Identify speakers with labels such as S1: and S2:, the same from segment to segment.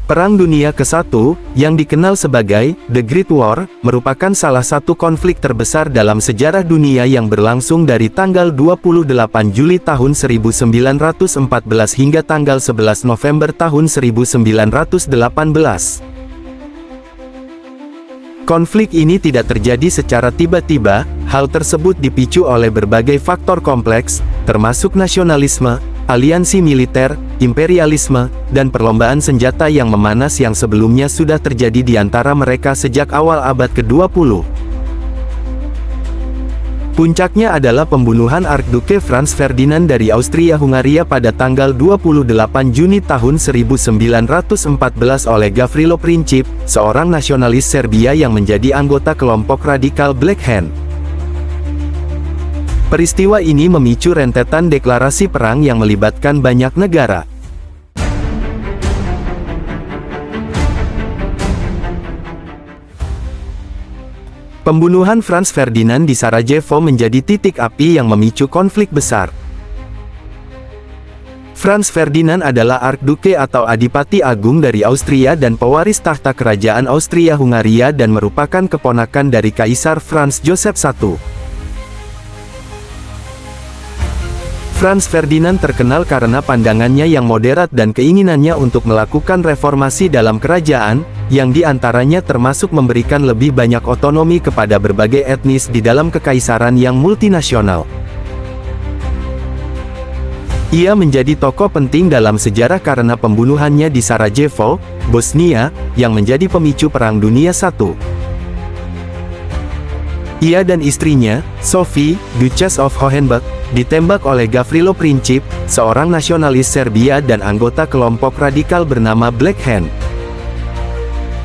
S1: Perang Dunia ke-1, yang dikenal sebagai The Great War, merupakan salah satu konflik terbesar dalam sejarah dunia yang berlangsung dari tanggal 28 Juli tahun 1914 hingga tanggal 11 November tahun 1918. Konflik ini tidak terjadi secara tiba-tiba, hal tersebut dipicu oleh berbagai faktor kompleks, termasuk nasionalisme, aliansi militer, imperialisme, dan perlombaan senjata yang memanas yang sebelumnya sudah terjadi di antara mereka sejak awal abad ke-20. Puncaknya adalah pembunuhan Archduke Franz Ferdinand dari Austria-Hungaria pada tanggal 28 Juni tahun 1914 oleh Gavrilo Princip, seorang nasionalis Serbia yang menjadi anggota kelompok radikal Black Hand. Peristiwa ini memicu rentetan deklarasi perang yang melibatkan banyak negara. Pembunuhan Franz Ferdinand di Sarajevo menjadi titik api yang memicu konflik besar. Franz Ferdinand adalah Archduke atau Adipati Agung dari Austria dan pewaris tahta kerajaan Austria-Hungaria dan merupakan keponakan dari Kaisar Franz Joseph I. Franz Ferdinand terkenal karena pandangannya yang moderat dan keinginannya untuk melakukan reformasi dalam kerajaan, yang diantaranya termasuk memberikan lebih banyak otonomi kepada berbagai etnis di dalam kekaisaran yang multinasional. Ia menjadi tokoh penting dalam sejarah karena pembunuhannya di Sarajevo, Bosnia, yang menjadi pemicu Perang Dunia I. Ia dan istrinya, Sophie, Duchess of Hohenberg, ditembak oleh Gavrilo Princip, seorang nasionalis Serbia dan anggota kelompok radikal bernama Black Hand.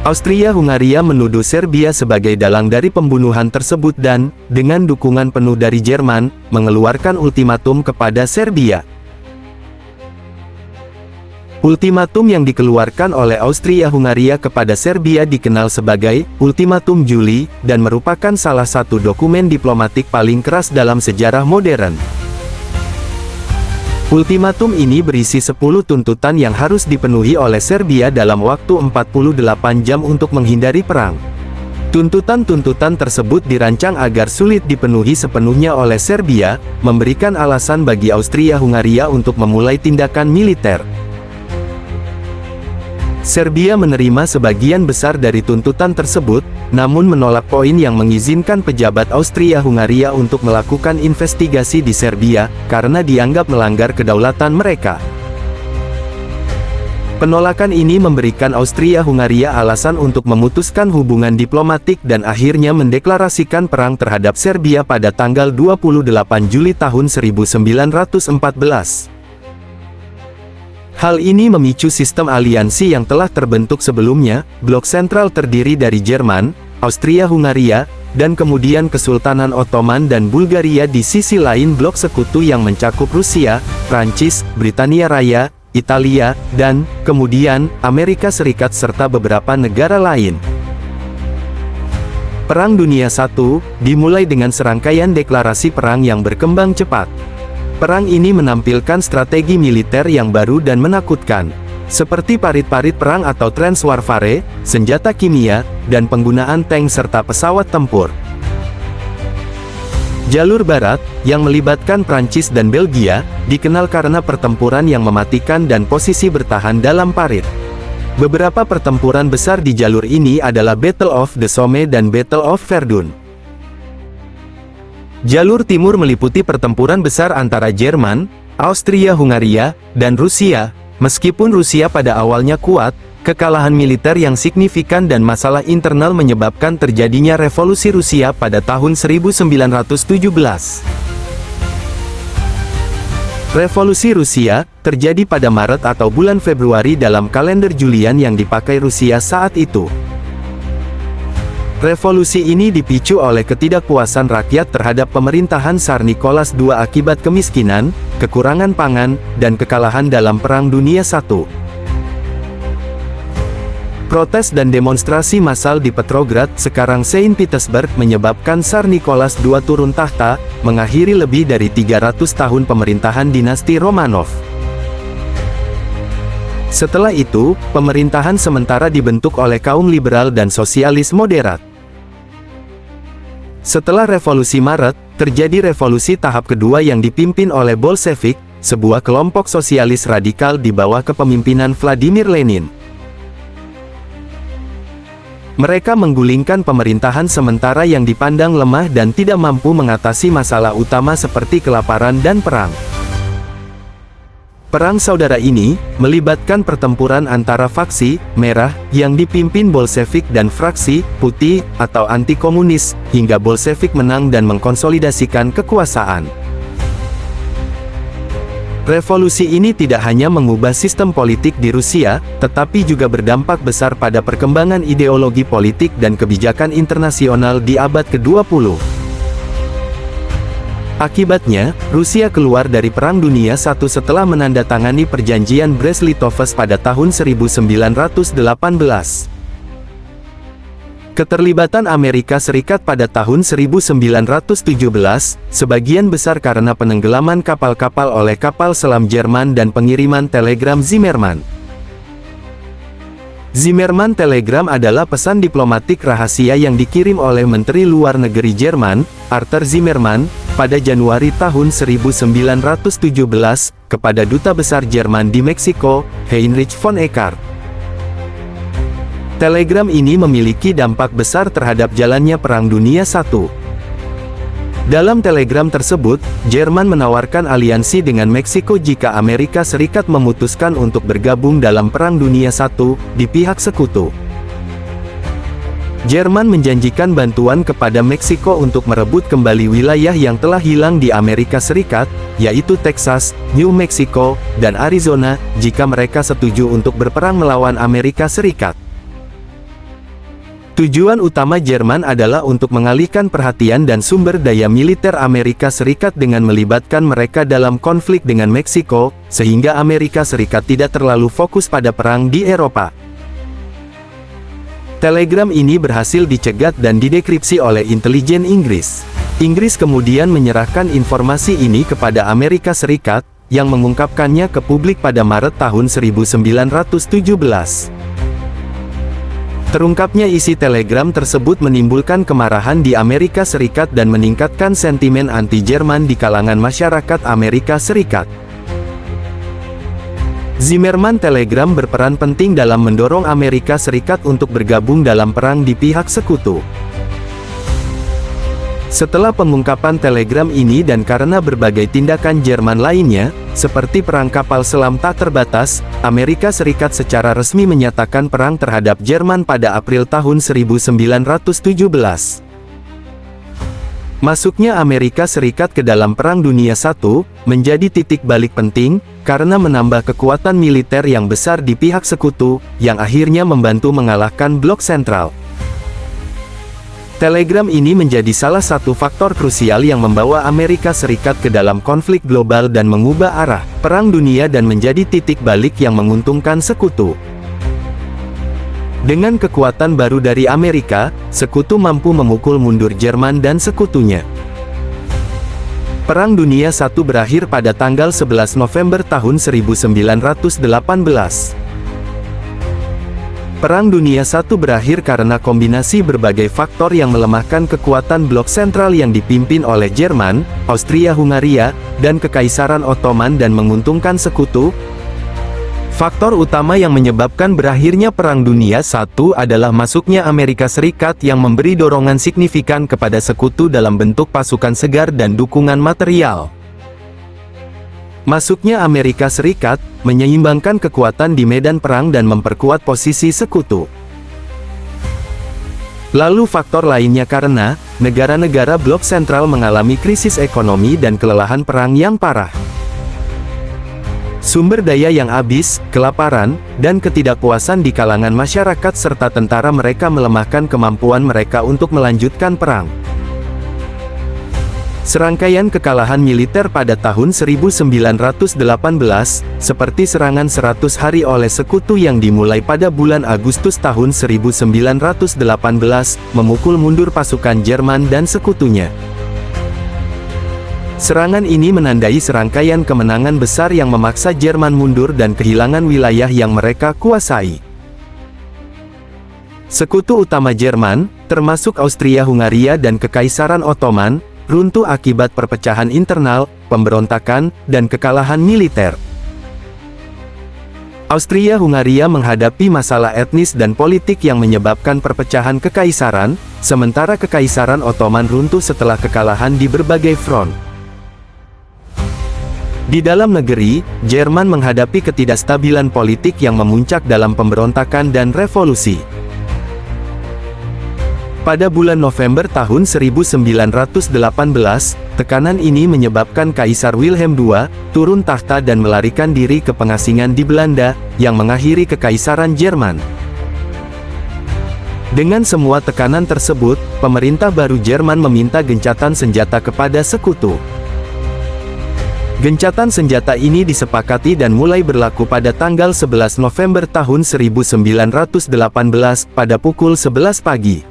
S1: Austria-Hungaria menuduh Serbia sebagai dalang dari pembunuhan tersebut dan, dengan dukungan penuh dari Jerman, mengeluarkan ultimatum kepada Serbia. Ultimatum yang dikeluarkan oleh Austria-Hungaria kepada Serbia dikenal sebagai Ultimatum Juli, dan merupakan salah satu dokumen diplomatik paling keras dalam sejarah modern. Ultimatum ini berisi 10 tuntutan yang harus dipenuhi oleh Serbia dalam waktu 48 jam untuk menghindari perang. Tuntutan-tuntutan tersebut dirancang agar sulit dipenuhi sepenuhnya oleh Serbia, memberikan alasan bagi Austria-Hungaria untuk memulai tindakan militer. Serbia menerima sebagian besar dari tuntutan tersebut, namun menolak poin yang mengizinkan pejabat Austria-Hungaria untuk melakukan investigasi di Serbia, karena dianggap melanggar kedaulatan mereka. Penolakan ini memberikan Austria-Hungaria alasan untuk memutuskan hubungan diplomatik dan akhirnya mendeklarasikan perang terhadap Serbia pada tanggal 28 Juli tahun 1914. Hal ini memicu sistem aliansi yang telah terbentuk sebelumnya. Blok sentral terdiri dari Jerman, Austria-Hungaria, dan kemudian Kesultanan Ottoman dan Bulgaria di sisi lain blok sekutu yang mencakup Rusia, Prancis, Britania Raya, Italia, dan, kemudian, Amerika Serikat serta beberapa negara lain. Perang Dunia I, dimulai dengan serangkaian deklarasi perang yang berkembang cepat. Perang ini menampilkan strategi militer yang baru dan menakutkan, seperti parit-parit perang atau trench warfare, senjata kimia, dan penggunaan tank serta pesawat tempur. Jalur Barat, yang melibatkan Prancis dan Belgia, dikenal karena pertempuran yang mematikan dan posisi bertahan dalam parit. Beberapa pertempuran besar di jalur ini adalah Battle of the Somme dan Battle of Verdun. Jalur Timur meliputi pertempuran besar antara Jerman, Austria-Hungaria, dan Rusia. Meskipun Rusia pada awalnya kuat, kekalahan militer yang signifikan dan masalah internal menyebabkan terjadinya revolusi Rusia pada tahun 1917. Revolusi Rusia terjadi pada Maret atau bulan Februari dalam kalender Julian yang dipakai Rusia saat itu. Revolusi ini dipicu oleh ketidakpuasan rakyat terhadap pemerintahan Tsar Nicholas II akibat kemiskinan, kekurangan pangan, dan kekalahan dalam Perang Dunia I. Protes dan demonstrasi massal di Petrograd, sekarang Saint Petersburg, menyebabkan Tsar Nicholas II turun tahta, mengakhiri lebih dari 300 tahun pemerintahan dinasti Romanov. Setelah itu, pemerintahan sementara dibentuk oleh kaum liberal dan sosialis moderat. Setelah Revolusi Maret, terjadi revolusi tahap kedua yang dipimpin oleh Bolshevik, sebuah kelompok sosialis radikal di bawah kepemimpinan Vladimir Lenin. Mereka menggulingkan pemerintahan sementara yang dipandang lemah dan tidak mampu mengatasi masalah utama seperti kelaparan dan perang. Perang saudara ini melibatkan pertempuran antara faksi merah yang dipimpin Bolshevik dan fraksi putih atau anti-komunis, hingga Bolshevik menang dan mengkonsolidasikan kekuasaan. Revolusi ini tidak hanya mengubah sistem politik di Rusia, tetapi juga berdampak besar pada perkembangan ideologi politik dan kebijakan internasional di abad ke-20. Akibatnya, Rusia keluar dari Perang Dunia I setelah menandatangani Perjanjian Brest-Litovsk pada tahun 1918. Keterlibatan Amerika Serikat pada tahun 1917, sebagian besar karena penenggelaman kapal-kapal oleh kapal selam Jerman dan pengiriman telegram Zimmermann. Zimmermann Telegram adalah pesan diplomatik rahasia yang dikirim oleh Menteri Luar Negeri Jerman, Arthur Zimmermann, pada Januari tahun 1917, kepada Duta Besar Jerman di Meksiko, Heinrich von Eckart. Telegram ini memiliki dampak besar terhadap jalannya Perang Dunia I. Dalam telegram tersebut, Jerman menawarkan aliansi dengan Meksiko jika Amerika Serikat memutuskan untuk bergabung dalam Perang Dunia I di pihak sekutu. Jerman menjanjikan bantuan kepada Meksiko untuk merebut kembali wilayah yang telah hilang di Amerika Serikat, yaitu Texas, New Mexico, dan Arizona, jika mereka setuju untuk berperang melawan Amerika Serikat. Tujuan utama Jerman adalah untuk mengalihkan perhatian dan sumber daya militer Amerika Serikat dengan melibatkan mereka dalam konflik dengan Meksiko, sehingga Amerika Serikat tidak terlalu fokus pada perang di Eropa. Telegram ini berhasil dicegat dan didekripsi oleh intelijen Inggris. Inggris kemudian menyerahkan informasi ini kepada Amerika Serikat, yang mengungkapkannya ke publik pada Maret tahun 1917. Terungkapnya isi telegram tersebut menimbulkan kemarahan di Amerika Serikat dan meningkatkan sentimen anti-Jerman di kalangan masyarakat Amerika Serikat. Zimmermann Telegram berperan penting dalam mendorong Amerika Serikat untuk bergabung dalam perang di pihak sekutu. Setelah pengungkapan telegram ini dan karena berbagai tindakan Jerman lainnya, seperti perang kapal selam tak terbatas, Amerika Serikat secara resmi menyatakan perang terhadap Jerman pada April tahun 1917. Masuknya Amerika Serikat ke dalam Perang Dunia I, menjadi titik balik penting, karena menambah kekuatan militer yang besar di pihak sekutu, yang akhirnya membantu mengalahkan Blok Sentral. Telegram ini menjadi salah satu faktor krusial yang membawa Amerika Serikat ke dalam konflik global dan mengubah arah Perang Dunia dan menjadi titik balik yang menguntungkan sekutu. Dengan kekuatan baru dari Amerika, sekutu mampu memukul mundur Jerman dan sekutunya. Perang Dunia I berakhir pada tanggal 11 November tahun 1918. Perang Dunia I berakhir karena kombinasi berbagai faktor yang melemahkan kekuatan blok sentral yang dipimpin oleh Jerman, Austria-Hungaria, dan Kekaisaran Ottoman dan menguntungkan sekutu. Faktor utama yang menyebabkan berakhirnya Perang Dunia I adalah masuknya Amerika Serikat yang memberi dorongan signifikan kepada sekutu dalam bentuk pasukan segar dan dukungan material. Masuknya Amerika Serikat menyeimbangkan kekuatan di medan perang dan memperkuat posisi sekutu. Lalu faktor lainnya karena negara-negara blok sentral mengalami krisis ekonomi dan kelelahan perang yang parah. Sumber daya yang habis, kelaparan, dan ketidakpuasan di kalangan masyarakat serta tentara mereka melemahkan kemampuan mereka untuk melanjutkan perang. Serangkaian kekalahan militer pada tahun 1918, seperti serangan 100 hari oleh sekutu yang dimulai pada bulan Agustus tahun 1918, memukul mundur pasukan Jerman dan sekutunya. Serangan ini menandai serangkaian kemenangan besar yang memaksa Jerman mundur dan kehilangan wilayah yang mereka kuasai. Sekutu utama Jerman, termasuk Austria-Hungaria dan Kekaisaran Ottoman, runtuh akibat perpecahan internal, pemberontakan, dan kekalahan militer. Austria-Hungaria menghadapi masalah etnis dan politik yang menyebabkan perpecahan kekaisaran, sementara Kekaisaran Ottoman runtuh setelah kekalahan di berbagai front. Di dalam negeri, Jerman menghadapi ketidakstabilan politik yang memuncak dalam pemberontakan dan revolusi. Pada bulan November tahun 1918, tekanan ini menyebabkan Kaisar Wilhelm II turun tahta dan melarikan diri ke pengasingan di Belanda, yang mengakhiri Kekaisaran Jerman. Dengan semua tekanan tersebut, pemerintah baru Jerman meminta gencatan senjata kepada sekutu. Gencatan senjata ini disepakati dan mulai berlaku pada tanggal 11 November tahun 1918 pada pukul 11 pagi.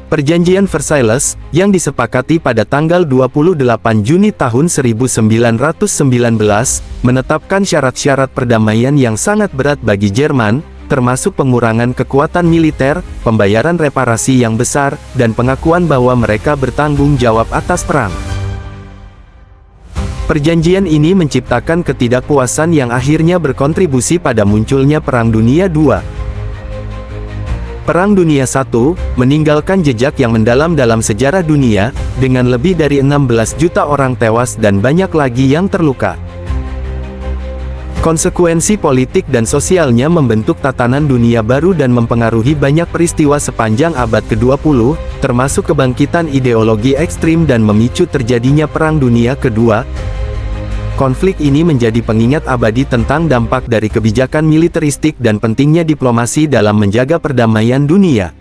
S1: Perjanjian Versailles, yang disepakati pada tanggal 28 Juni tahun 1919, menetapkan syarat-syarat perdamaian yang sangat berat bagi Jerman, termasuk pengurangan kekuatan militer, pembayaran reparasi yang besar, dan pengakuan bahwa mereka bertanggung jawab atas perang. Perjanjian ini menciptakan ketidakpuasan yang akhirnya berkontribusi pada munculnya Perang Dunia II. Perang Dunia I, meninggalkan jejak yang mendalam dalam sejarah dunia, dengan lebih dari 16 juta orang tewas dan banyak lagi yang terluka. Konsekuensi politik dan sosialnya membentuk tatanan dunia baru dan mempengaruhi banyak peristiwa sepanjang abad ke-20, termasuk kebangkitan ideologi ekstrim dan memicu terjadinya Perang Dunia Kedua. Konflik ini menjadi pengingat abadi tentang dampak dari kebijakan militeristik dan pentingnya diplomasi dalam menjaga perdamaian dunia.